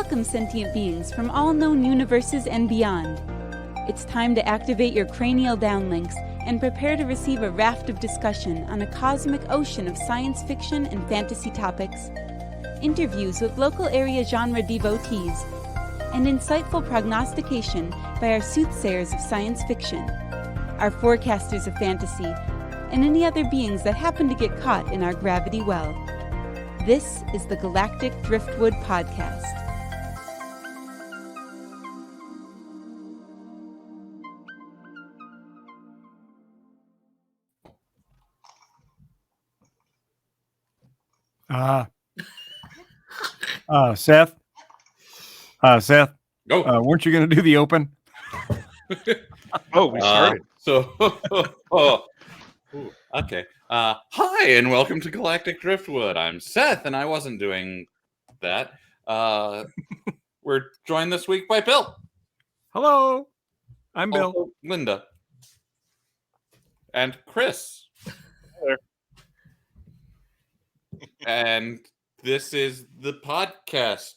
Welcome, sentient beings from all known universes and beyond. It's time to activate your cranial downlinks and prepare to receive a raft of discussion on a cosmic ocean of science fiction and fantasy topics, interviews with local area genre devotees, and insightful prognostication by our soothsayers of science fiction, our forecasters of fantasy, and any other beings that happen to get caught in our gravity well. This is the Galactic Driftwood Podcast. Seth. Seth. Oh. Weren't you going to do the open? We started. Okay. Hi, and welcome to Galactic Driftwood. I'm Seth, and I wasn't doing that. We're joined this week by Bill. Hello. I'm Bill. Also Linda. And Chris. Hello. And this is the podcast.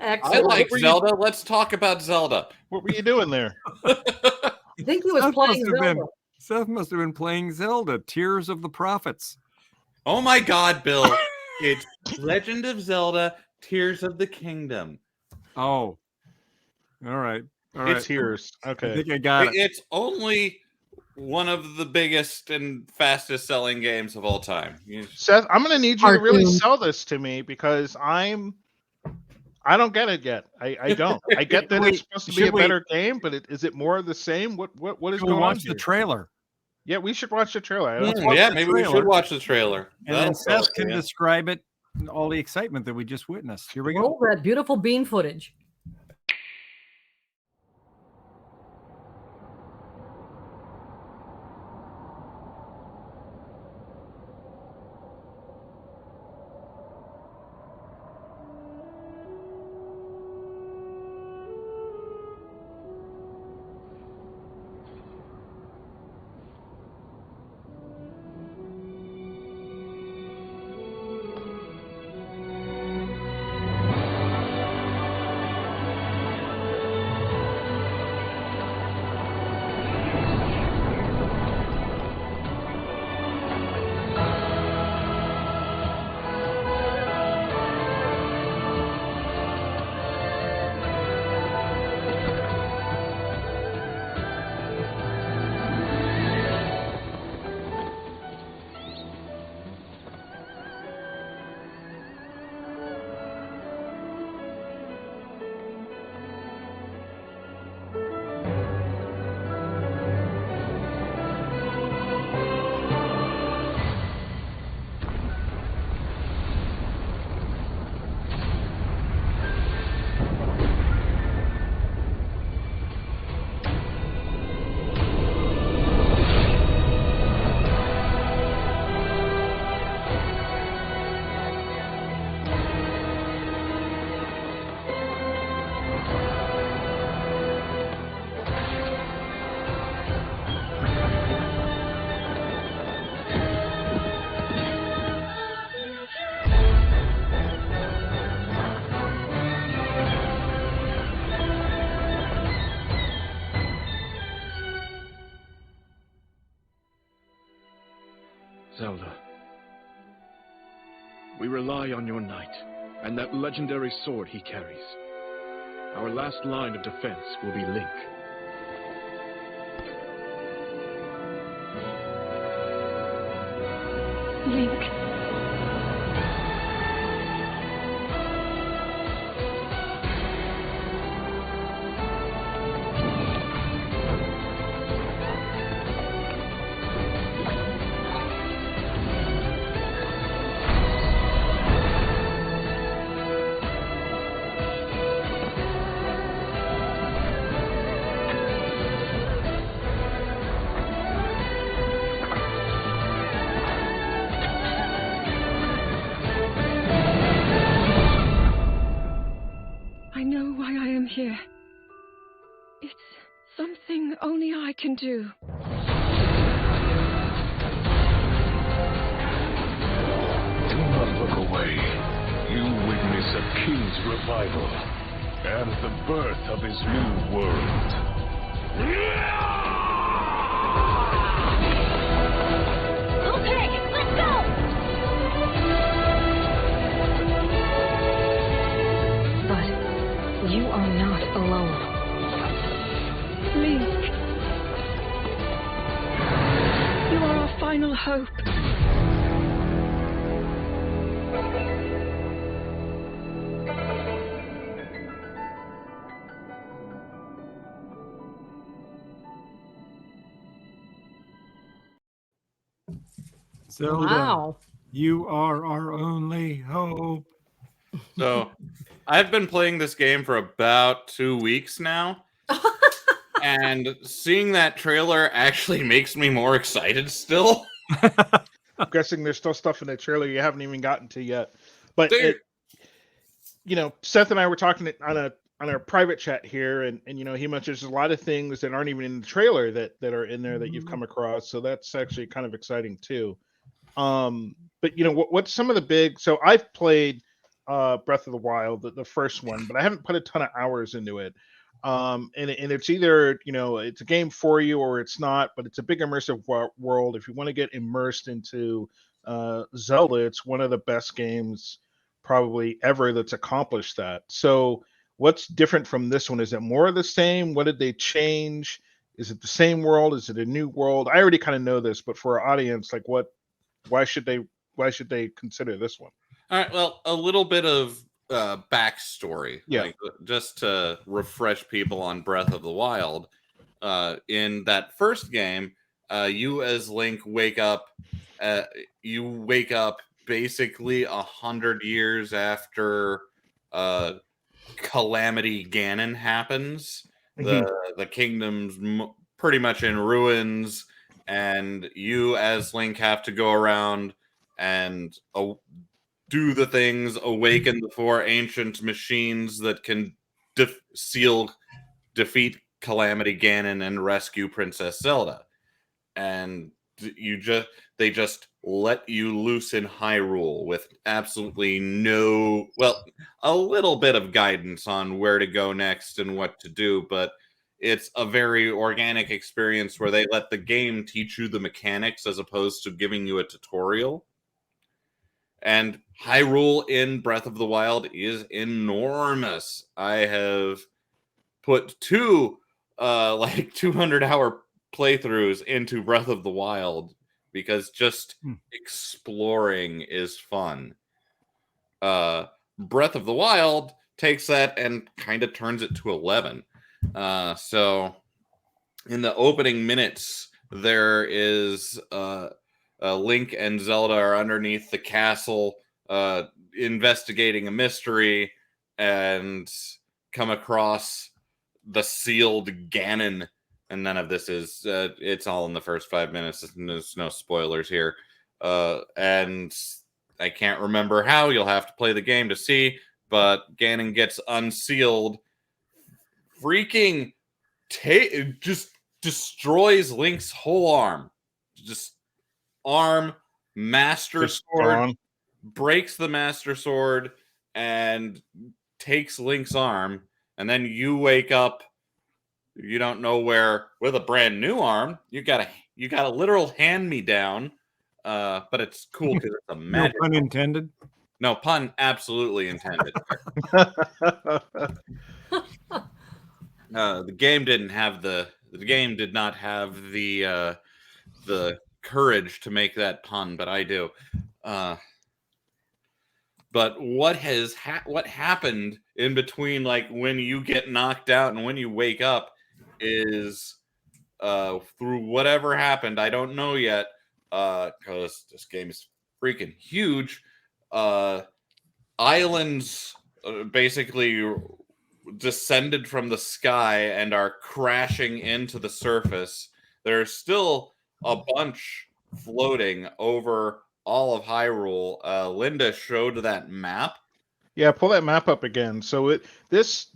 I like Zelda. Let's talk about Zelda. What were you doing there? I think he was playing Zelda. Seth must have been playing Zelda, Tears of the Prophets. Oh my God, Bill. It's Legend of Zelda, Tears of the Kingdom. Oh. All right. It's Tears. Okay. I think I got it. It's only one of the biggest and fastest selling games of all time. Seth, I'm going to need you to really sell this to me because I don't get it yet. I don't. I get that it's supposed to be a better game, but is it more of the same? What is going on? Watch the trailer. Yeah, we should watch the trailer. Maybe we should watch the trailer. And then Seth can describe it, all the excitement that we just witnessed. Here we go. Roll that beautiful bean footage. Zelda, we rely on your knight and that legendary sword he carries. Our last line of defense will be Link. Link. Here. It's something only I can do. Do not look away. survival and the birth of his new world. Okay, let's go! But you are not alone. Link. You are our final hope. Zelda, Wow. you are our only hope. So I've been playing this game for about 2 weeks now. And seeing that trailer actually makes me more excited still. I'm guessing there's still stuff in the trailer you haven't even gotten to yet. But Dude. Seth and I were talking on our private chat here, and he mentions a lot of things that aren't even in the trailer that are in there that you've come across. So that's actually kind of exciting too. But what's some of the big? So I've played Breath of the Wild, the first one, but I haven't put a ton of hours into it. And it's either it's a game for you or it's not, but it's a big immersive world. If you want to get immersed into Zelda, it's one of the best games probably ever that's accomplished that. So what's different from this one? Is it more of the same? What did they change? Is it the same world? Is it a new world? I already kind of know this, but for our audience, like why should they consider this one? All right, well, a little bit of backstory, Yeah. just to refresh people on Breath of the Wild. In that first game, you as Link wake up. You wake up basically 100 years after Calamity Ganon happens. The kingdom's pretty much in ruins, and you as Link have to go around and do the things, awaken the 4 ancient machines that can defeat Calamity Ganon and rescue Princess Zelda. And they just let you loose in Hyrule with absolutely a little bit of guidance on where to go next and what to do, but it's a very organic experience where they let the game teach you the mechanics as opposed to giving you a tutorial. And Hyrule in Breath of the Wild is enormous. I have put 2 200-hour playthroughs into Breath of the Wild because just exploring is fun. Breath of the Wild takes that and kind of turns it to 11. So in the opening minutes, there is Link and Zelda are underneath the castle investigating a mystery and come across the sealed Ganon. And none of this is, it's all in the first 5 minutes. There's no spoilers here. And I can't remember how. You'll have to play the game to see. But Ganon gets unsealed. Freaking just destroys Link's whole arm. Just arm, Master Sword, breaks the Master Sword, and takes Link's arm. And then you wake up, you don't know where, with a brand new arm. You got a literal hand-me-down, but it's cool because it's a magic. No pun intended. No pun absolutely intended. The game did not have the courage to make that pun, but I do. But what happened in between, like when you get knocked out and when you wake up, is through whatever happened. I don't know yet, because this game is freaking huge. Islands basically descended from the sky and are crashing into the surface. There's still a bunch floating over all of Hyrule. Linda showed that map. Yeah, pull that map up again. So this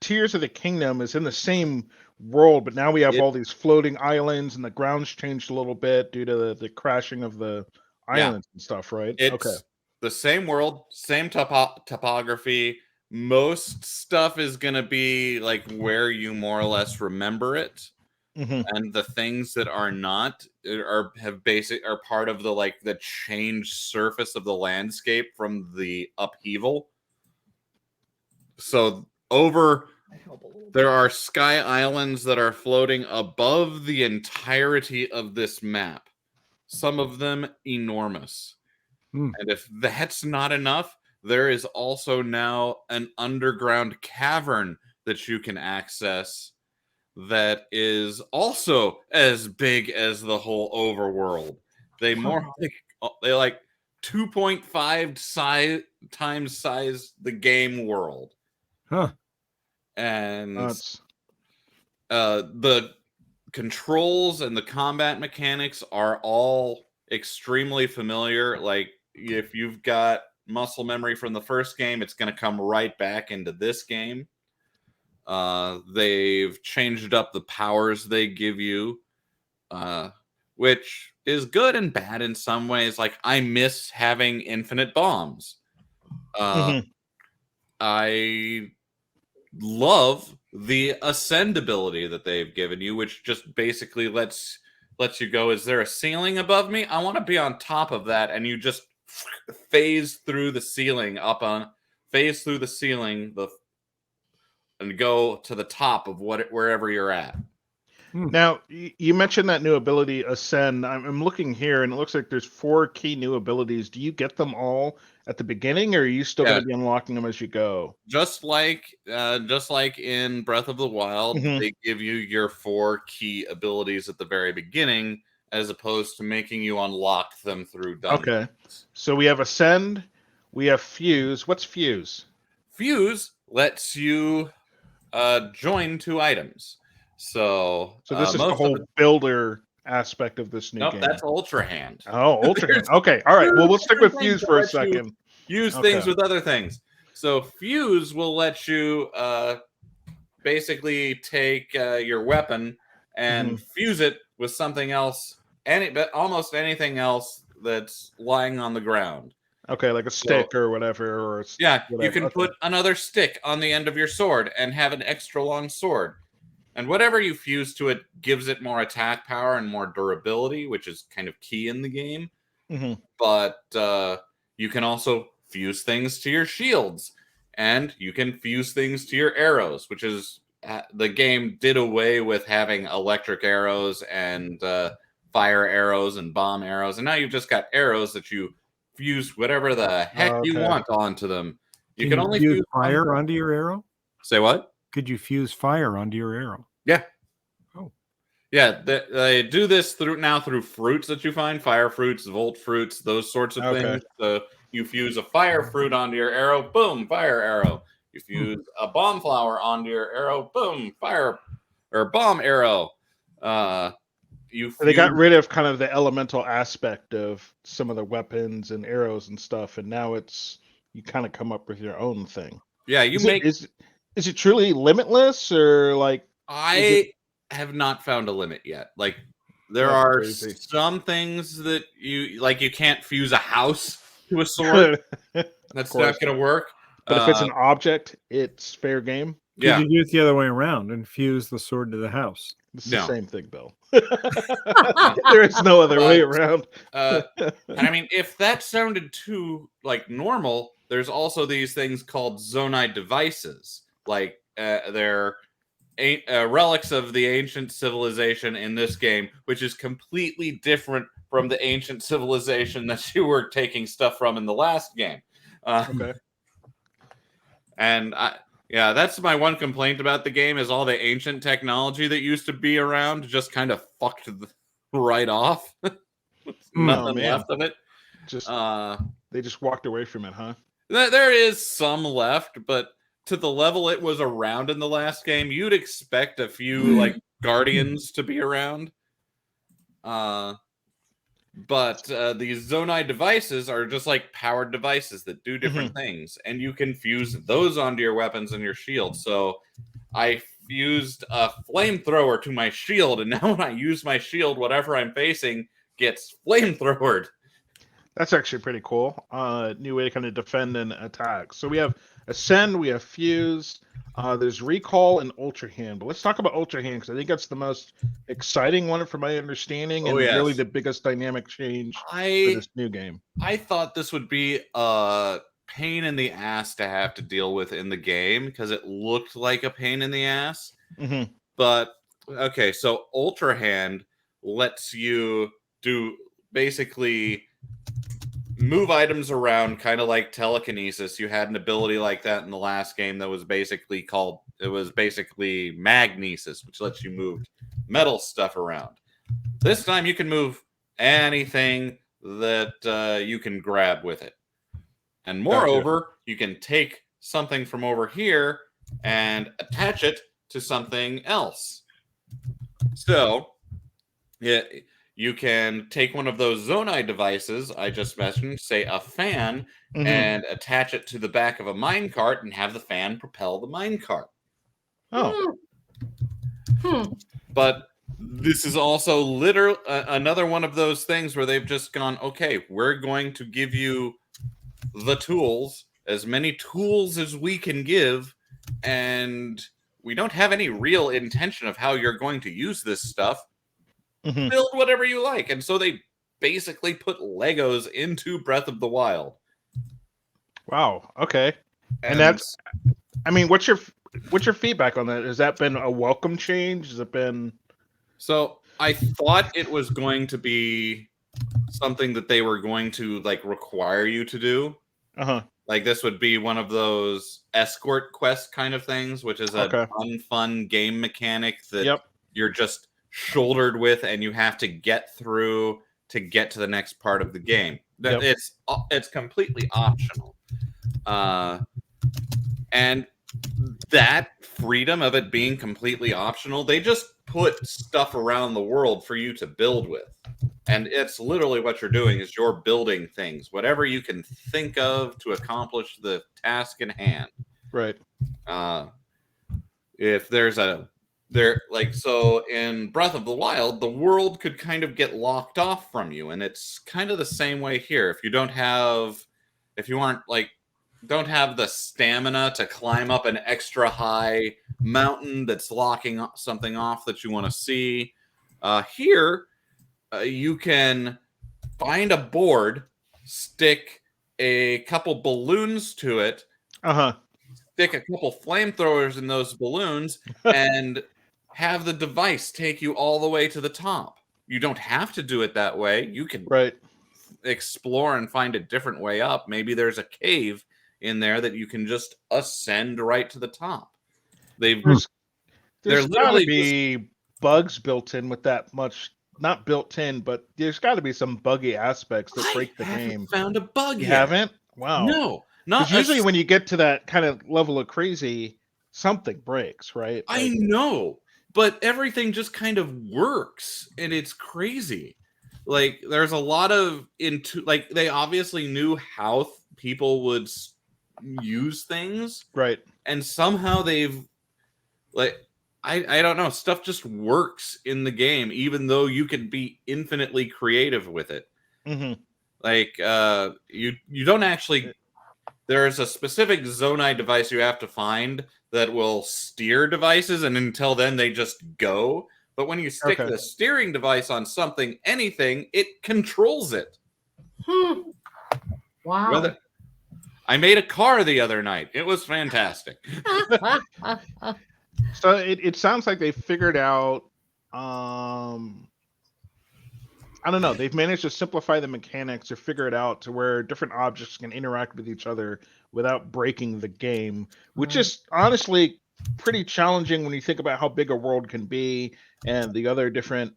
Tears of the Kingdom is in the same world, but now we have all these floating islands, and the ground's changed a little bit due to the crashing of the islands and stuff, right? It's the same world, same topography, most stuff is going to be like where you more or less remember it. And the things that are not are part of the changed surface of the landscape from the upheaval. So there are sky islands that are floating above the entirety of this map. Some of them enormous. And if that's not enough, there is also now an underground cavern that you can access that is also as big as the whole overworld. They 2.5 times size the game world. And the controls and the combat mechanics are all extremely familiar. Like, if you've got muscle memory from the first game, it's going to come right back into this game. They've changed up the powers they give you, which is good and bad in some ways. Like, I miss having infinite bombs. I love the ascend ability that they've given you, which just basically lets you go, is there a ceiling above me? I want to be on top of that. And you just phase through the ceiling and go to the top of wherever you're at. Now, you mentioned that new ability, Ascend. I'm looking here, and it looks like there's 4 key new abilities. Do you get them all at the beginning, or are you still going to be unlocking them as you go? Just like in Breath of the Wild, they give you your 4 key abilities at the very beginning, as opposed to making you unlock them through dungeons. Okay. So we have Ascend, we have Fuse. What's Fuse? Fuse lets you join 2 items. So this is the whole builder aspect of this new game. That's Ultra Hand. Oh, Ultra Hand. Okay, all right. Well, we'll stick with Fuse for a second. Use things with other things. So Fuse will let you basically take your weapon and fuse it with something else, almost anything else that's lying on the ground. Okay, like a stick or whatever. You can put another stick on the end of your sword and have an extra long sword. And whatever you fuse to it gives it more attack power and more durability, which is kind of key in the game. But you can also fuse things to your shields, and you can fuse things to your arrows, which is the game did away with having electric arrows and fire arrows and bomb arrows, and now you've just got arrows that you fuse whatever the heck you want onto them. You can only fuse fire onto your arrow. Say what? Could you fuse fire onto your arrow? Yeah. Oh. Yeah, they do this through fruits that you find, fire fruits, volt fruits, those sorts of things. So you fuse a fire fruit onto your arrow, boom, fire arrow. You fuse a bomb flower onto your arrow, boom, fire or bomb arrow. They got rid of kind of the elemental aspect of some of the weapons and arrows and stuff, and now it's you kind of come up with your own thing. Yeah, Is it truly limitless, or like I have not found a limit yet. Like, there are some things that you can't fuse a house to a sword. That's not going to work. But if it's an object, it's fair game. Yeah, you do it the other way around and fuse the sword to the house. It's the same thing, Bill. There is no other way around. And I mean, if that sounded too normal, there's also these things called Zonai devices. Like they're relics of the ancient civilization in this game, which is completely different from the ancient civilization that you were taking stuff from in the last game. And that's my one complaint about the game is all the ancient technology that used to be around just kind of fucked right off. Nothing left of it. They just walked away from it, huh? There is some left, but to the level it was around in the last game, you'd expect a few guardians to be around. But these Zonai devices are just powered devices that do different things, and you can fuse those onto your weapons and your shield. So I fused a flamethrower to my shield, and now when I use my shield, whatever I'm facing gets flamethrowered. That's actually pretty cool. New way to kind of defend and attack. So we have Ascend, we have Fuse, there's Recall and Ultra Hand. But let's talk about Ultra Hand because I think that's the most exciting one from my understanding Oh, and really yes. the biggest dynamic change for I this new game. I thought this would be a pain in the ass to have to deal with in the game because it looked like a pain in the ass. Hmm. But okay, so Ultra Hand lets you do basically move items around, kind of like telekinesis. You had an ability like that in the last game that was basically magnesis, which lets you move metal stuff around. This time you can move anything that you can grab with it. And moreover, you can take something from over here and attach it to something else. So, yeah, you can take one of those Zonai devices I just mentioned, say a fan, and attach it to the back of a minecart and have the fan propel the minecart. Oh. But this is also literally another one of those things where they've just gone, okay, we're going to give you the tools, as many tools as we can give, and we don't have any real intention of how you're going to use this stuff. Build whatever you like. And so they basically put Legos into Breath of the Wild. Wow. Okay. And that's, I mean, what's your feedback on that? Has that been a welcome change? Has it been? So I thought it was going to be something that they were going to like require you to do. Like this would be one of those escort quest kind of things, which is a fun game mechanic that you're just shouldered with and you have to get through to get to the next part of the game. It's completely optional. And that freedom of it being completely optional, they just put stuff around the world for you to build with. And it's literally what you're doing is you're building things, whatever you can think of to accomplish the task in hand. Right. If there's so in Breath of the Wild, the world could kind of get locked off from you. And it's kind of the same way here. If you don't have the stamina to climb up an extra high mountain that's locking something off that you want to see, here you can find a board, stick a couple balloons to it, stick a couple flamethrowers in those balloons, and have the device take you all the way to the top. You don't have to do it that way. You can explore and find a different way up. Maybe there's a cave in there that you can just ascend right to the top. There's gotta be bugs built in with that much. Not built in, but there's got to be some buggy aspects that break the game. Found a bug You yet. haven't? Wow. No, not usually when you get to that kind of level of crazy, something breaks, right? I know, but everything just kind of works, and it's crazy. Like there's a lot of they obviously knew how people would use things, right? And somehow they've I don't know, stuff just works in the game, even though you can be infinitely creative with it. Like you don't actually. There's a specific Zonai device you have to find that will steer devices, and until then they just go. But when you stick the steering device on anything, it controls it. Wow. I made a car the other night. It was fantastic. So it sounds like they figured out, I don't know, they've managed to simplify the mechanics or figure it out to where different objects can interact with each other without breaking the game, which is honestly pretty challenging when you think about how big a world can be and the other different,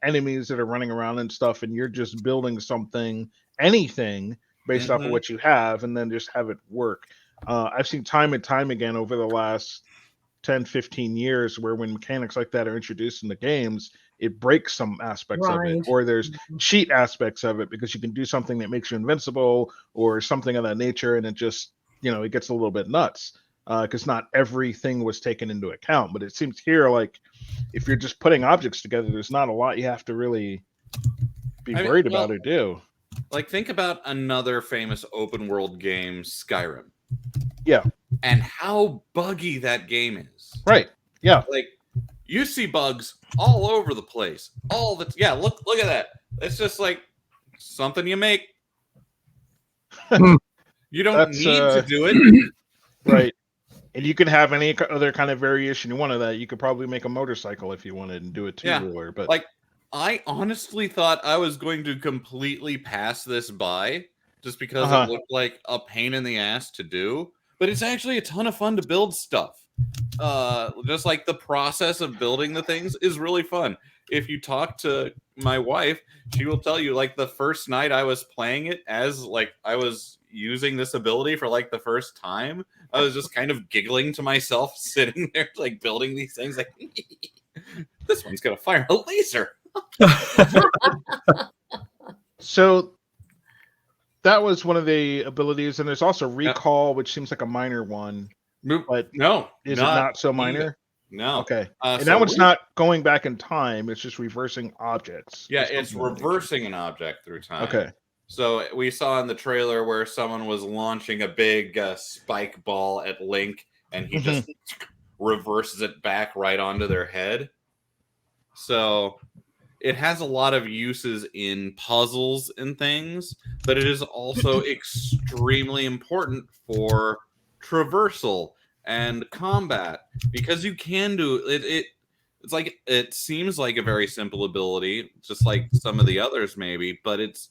enemies that are running around and stuff, and you're just building anything based off of what you have, and then just have it work. I've seen time and time again over the last 10, 15 years where when mechanics like that are introduced in the games, it breaks some aspects of it, or there's cheat aspects of it because you can do something that makes you invincible or something of that nature, and it just, it gets a little bit nuts because not everything was taken into account. But it seems here like if you're just putting objects together, there's not a lot you have to really be worried about or do. Like, think about another famous open world game, Skyrim, Yeah. and how buggy that game is. Right. Yeah. Like, you see bugs all over the place. Look at that. It's just like something you make. You don't need to do it. Right. And you can have any other kind of variation you want of that. You could probably make a motorcycle if you wanted and do a two-wheeler. But like, I honestly thought I was going to completely pass this by just because it looked like a pain in the ass to do. But it's actually a ton of fun to build stuff. Just like the process of building the things is really fun. If you talk to my wife, she will tell you, like, the first night I was playing it, as like I was using this ability for like the first time, I was just kind of giggling to myself, sitting there like building these things, like this one's gonna fire a laser. So that was one of the abilities, and there's also recall, which seems like a minor one. But no, is it not so minor? No. Okay. And So that one's not going back in time, it's just reversing objects. Yeah, it's reversing an object through time. Okay. So we saw in the trailer where someone was launching a big spike ball at Link, and he just reverses it back right onto their head. So it has a lot of uses in puzzles and things, but it is also extremely important for traversal and combat, because you can do it. It's like, it seems like a very simple ability, just like some of the others maybe, but it's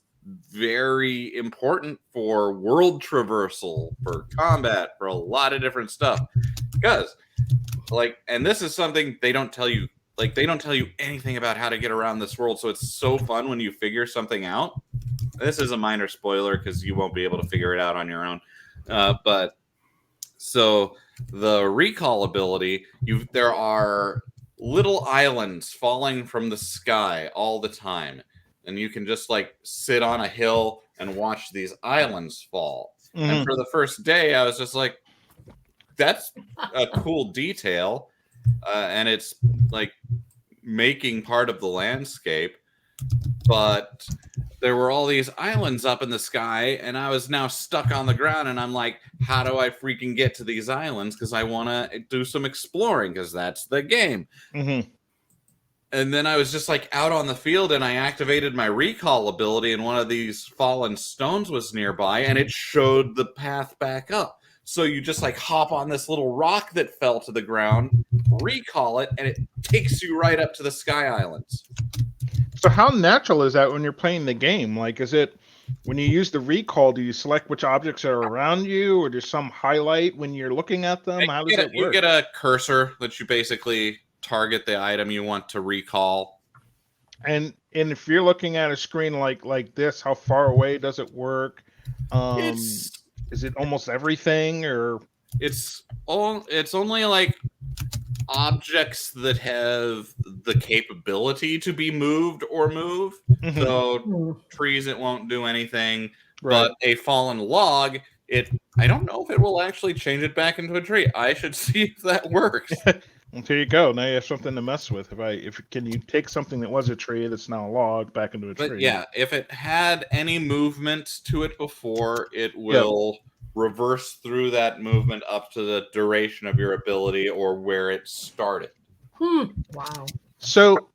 very important for world traversal, for combat, for a lot of different stuff. Because, like, and this is something they don't tell you. Like, they don't tell you anything about how to get around this world, so it's so fun when you figure something out. This is a minor spoiler because you won't be able to figure it out on your own. But so the recall ability, there are little islands falling from the sky all the time, and you can just like sit on a hill and watch these islands fall. And for the first day, I was just like, that's a cool detail. And it's like making part of the landscape, but there were all these islands up in the sky, and I was now stuck on the ground, and I'm like, how do I freaking get to these islands? Because I want to do some exploring, because that's the game. And then I was just like out on the field, and I activated my recall ability, and one of these fallen stones was nearby, and it showed the path back up. So you just like hop on this little rock that fell to the ground, recall it, and it takes you right up to the sky islands. So how natural is that when you're playing the game? Like, is it, when you use the recall, do you select which objects are around you, or there's some highlight when you're looking at them? How does it work? You get a cursor that you basically target the item you want to recall. And if you're looking at a screen like this, how far away does it work? Is it almost everything, or it's only like objects that have the capability to be moved or move. So trees, it won't do anything. Right. But a fallen log, I don't know if it will actually change it back into a tree. I should see if that works. Well, there you go. Now you have something to mess with. Can you take something that was a tree that's now a log back into a tree? But yeah, if it had any movement to it before, it will reverse through that movement up to the duration of your ability or where it started. Wow. So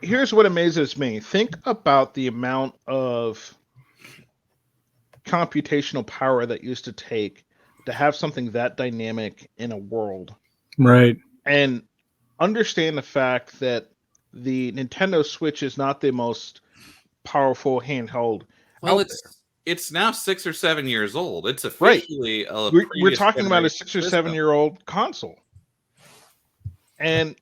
here's what amazes me. Think about the amount of computational power that used to take to have something that dynamic in a world. Right. And understand the fact that the Nintendo Switch is not the most powerful handheld. Well, it's now 6 or 7 years old. It's officially we're talking about a 6 or 7 year old console, and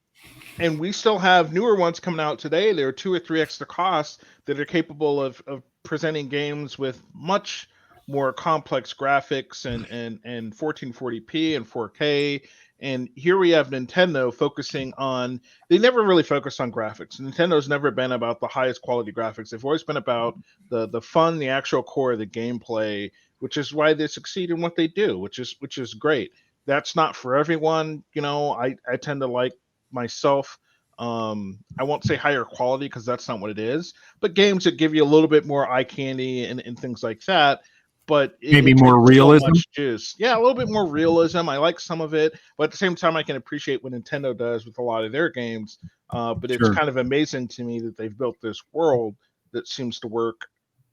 we still have newer ones coming out today. There are 2 or 3 extra costs that are capable of presenting games with much more complex graphics and 1440p and 4K. And here we have Nintendo focusing on, they never really focused on graphics. Nintendo's never been about the highest quality graphics. They've always been about the fun, the actual core of the gameplay, which is why they succeed in what they do, which is great. That's not for everyone. You know, I tend to like myself I won't say higher quality because that's not what it is, but games that give you a little bit more eye candy and things like that. But Maybe it more takes so realism? much juice. Yeah, a little bit more realism. I like some of it, but at the same time, I can appreciate what Nintendo does with a lot of their games. But it's Sure. kind of amazing to me that they've built this world that seems to work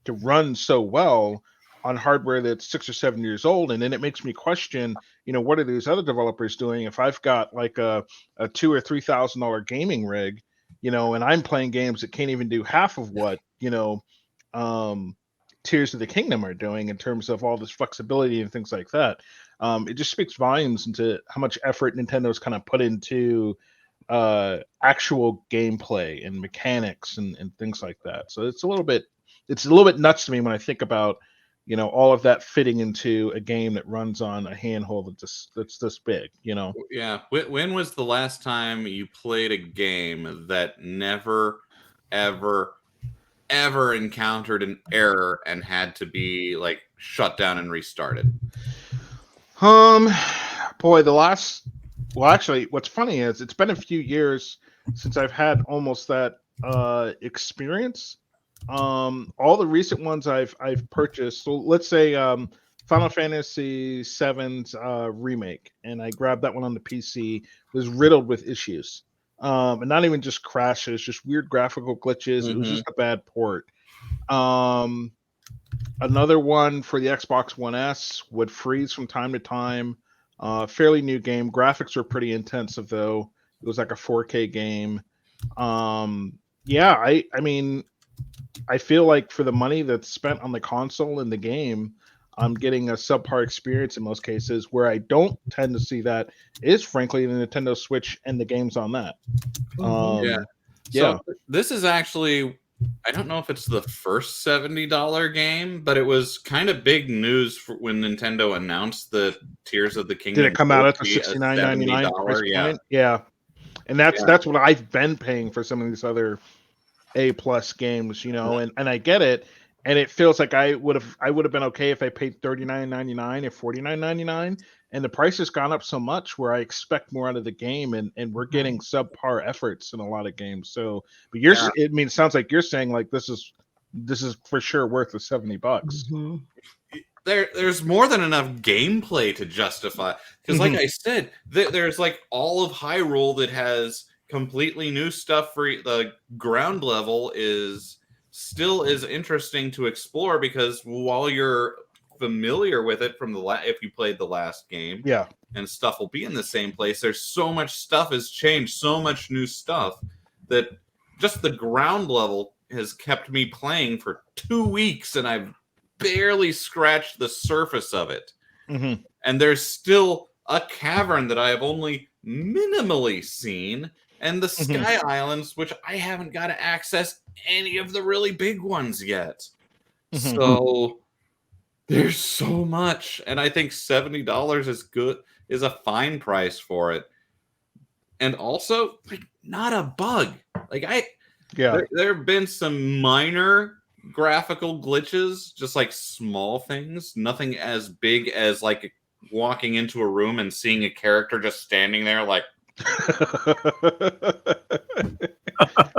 to run so well on hardware that's 6 or 7 years old, and then it makes me question, what are these other developers doing? If I've got like a $2,000 or $3,000 gaming rig, and I'm playing games that can't even do half of what um, Tears of the Kingdom are doing in terms of all this flexibility and things like that. It just speaks volumes into how much effort Nintendo's kind of put into actual gameplay and mechanics and things like that. So it's a little bit nuts to me when I think about all of that fitting into a game that runs on a handheld that's this big. Yeah. When was the last time you played a game that never, ever, ever encountered an error and had to be like shut down and restarted? Boy, actually, what's funny is it's been a few years since I've had almost that experience. All the recent ones I've purchased. So let's say Final Fantasy VII's remake, and I grabbed that one on the PC. Was riddled with issues, and not even just crashes, just weird graphical glitches. It was just a bad port. Another one for the Xbox One S would freeze from time to time. Fairly new game. Graphics were pretty intensive though. It was like a 4K game. Yeah, I mean, I feel like for the money that's spent on the console and the game, I'm getting a subpar experience in most cases. Where I don't tend to see that is frankly the Nintendo Switch and the games on that. Yeah. Yeah. So this is actually, I don't know if it's the first $70 game, but it was kind of big news when Nintendo announced the Tears of the Kingdom. Did it come out at the would be a $69.99 price $70? Yeah. point? Yeah. And that's what I've been paying for some of these other A+ games, and I get it. And it feels like I would have been okay if I paid $39.99 or $49.99. And the price has gone up so much where I expect more out of the game, and we're getting subpar efforts in a lot of games. So, but it sounds like you're saying like this is for sure worth the $70. Mm-hmm. There's more than enough gameplay to justify, because like I said, there's like all of Hyrule that has completely new stuff. For the ground level is still is interesting to explore, because while you're familiar with it from if you played the last game, Yeah. and stuff will be in the same place, there's so much stuff has changed, so much new stuff, that just the ground level has kept me playing for 2 weeks, and I've barely scratched the surface of it. And there's still a cavern that I have only minimally seen, and the Sky Islands, which I haven't got to access any of the really big ones yet. So there's so much, and I think $70 is a fine price for it. And also, like, not a bug. Like there have been some minor graphical glitches, just like small things, nothing as big as like walking into a room and seeing a character just standing there like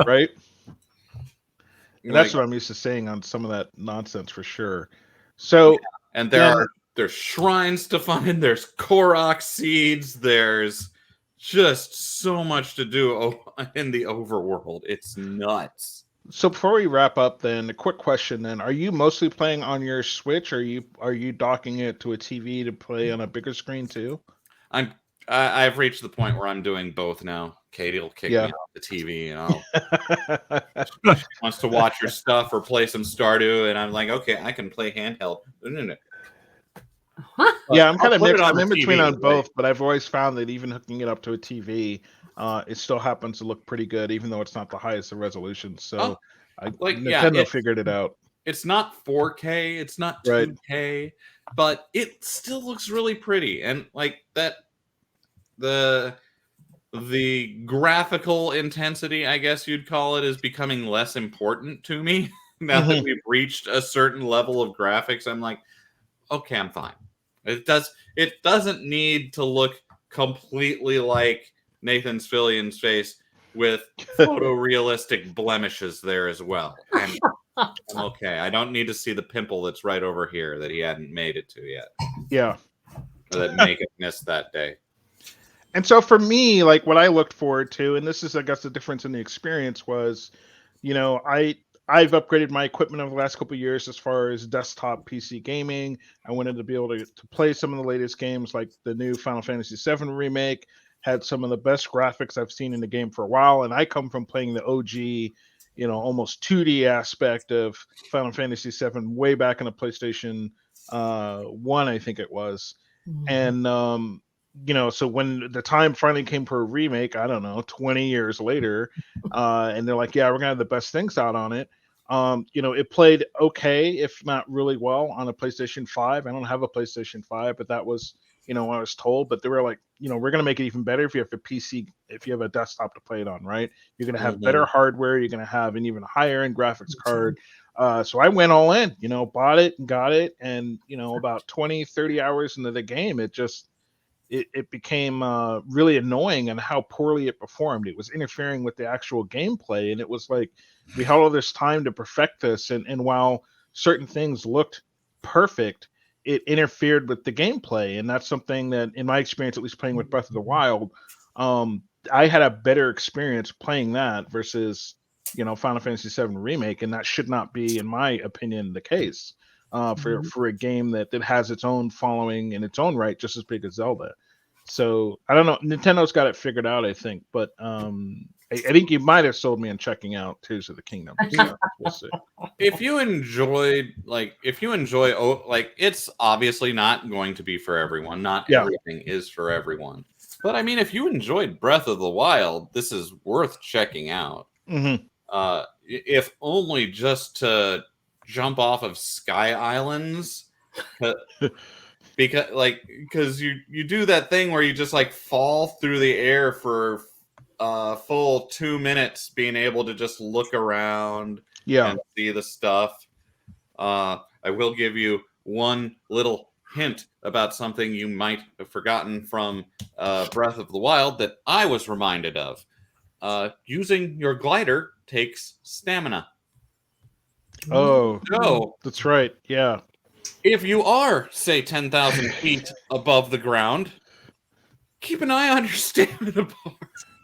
right. And that's what I'm used to saying on some of that nonsense for sure. So, and there's shrines to find, there's Korok seeds, there's just so much to do in the overworld. It's nuts. So before we wrap up, then a quick question: then, are you mostly playing on your Switch, or are you docking it to a TV to play on a bigger screen too? I've reached the point where I'm doing both now. Katie will kick me off the TV, and she wants to watch her stuff or play some Stardew, and I'm like, okay, I can play handheld. No. Yeah, I'm kind of mixed. I'm in TV, between on both, but I've always found that even hooking it up to a TV, it still happens to look pretty good, even though it's not the highest of resolution. So, Nintendo figured it out. It's not 4K, it's not 2K, but it still looks really pretty, and like that, the graphical intensity, I guess you'd call it, is becoming less important to me now that we've reached a certain level of graphics. I'm like, okay, I'm fine. It doesn't need to look completely like Nathan Fillion's face. with photorealistic blemishes there as well. I'm okay. I don't need to see the pimple that's right over here that he hadn't made it to yet. Yeah. Or that make it miss that day. And so for me, like what I looked forward to, and this is, I guess, the difference in the experience was, I've upgraded my equipment over the last couple of years as far as desktop PC gaming. I wanted to be able to play some of the latest games, like the new Final Fantasy VII remake, had some of the best graphics I've seen in the game for a while. And I come from playing the OG, almost 2D aspect of Final Fantasy VII way back in the PlayStation 1, I think it was. And, so when the time finally came for a remake, I don't know, 20 years later, and they're like, yeah, we're going to have the best things out on it. It played okay, if not really well, on a PlayStation 5. I don't have a PlayStation 5, but that was, what I was told. But they were like, we're going to make it even better if you have a PC, if you have a desktop to play it on, right? You're going to have better hardware. You're going to have an even higher end graphics card. So I went all in, bought it and got it. And, about 20, 30 hours into the game, it became really annoying and how poorly it performed. It was interfering with the actual gameplay. And it was like, we had all this time to perfect this. And while certain things looked perfect, it interfered with the gameplay. And that's something that, in my experience, at least playing with Breath of the Wild, I had a better experience playing that versus, Final Fantasy VII Remake. And that should not be, in my opinion, the case. For a game that has its own following in its own right, just as big as Zelda. So I don't know. Nintendo's got it figured out, I think. But I think you might have sold me on checking out Tears of the Kingdom. So we'll see. If you enjoy, it's obviously not going to be for everyone. Not everything is for everyone. But I mean, if you enjoyed Breath of the Wild, this is worth checking out. If only just to jump off of Sky Islands, because you do that thing where you just like fall through the air for full 2 minutes, being able to just look around and see the stuff. I will give you one little hint about something you might have forgotten from Breath of the Wild that I was reminded of. Using your glider takes stamina. Oh, no, that's right. Yeah. If you are, say, 10,000 feet above the ground, keep an eye on your stamina bar.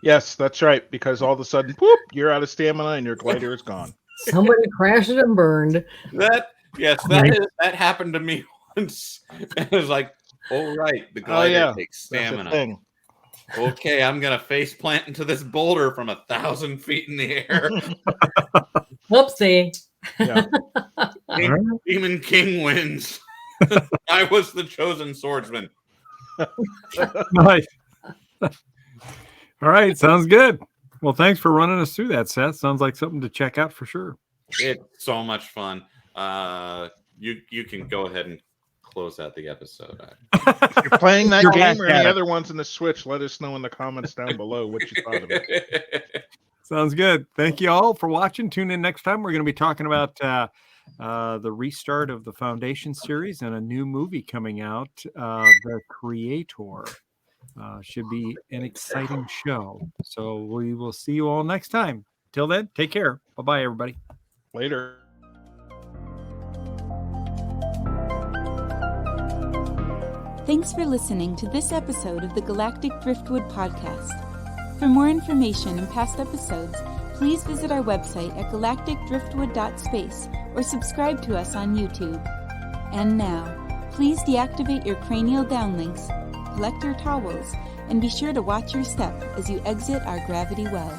Yes, that's right. Because all of a sudden, whoop, you're out of stamina and your glider is gone. Somebody crashed and burned. That happened to me once. It was like, oh, right, the glider takes stamina. Okay, I'm going to face plant into this boulder from 1,000 feet in the air. Whoopsie. Yeah. Demon King wins. I was the chosen swordsman. Nice. All right, sounds good. Well, thanks for running us through that, Seth. Sounds like something to check out for sure. It's so much fun. You can go ahead and close out the episode. If you're playing that game or any other ones in the Switch, let us know in the comments down below what you thought of it. Sounds good. Thank you all for watching. Tune in next time. We're going to be talking about the restart of the Foundation series and a new movie coming out, The Creator. Should be an exciting show. So we will see you all next time. Till then, take care. Bye-bye, everybody. Later. Thanks for listening to this episode of the Galactic Driftwood podcast. For more information and past episodes, please visit our website at galacticdriftwood.space or subscribe to us on YouTube. And now, please deactivate your cranial downlinks, collect your towels, and be sure to watch your step as you exit our gravity well.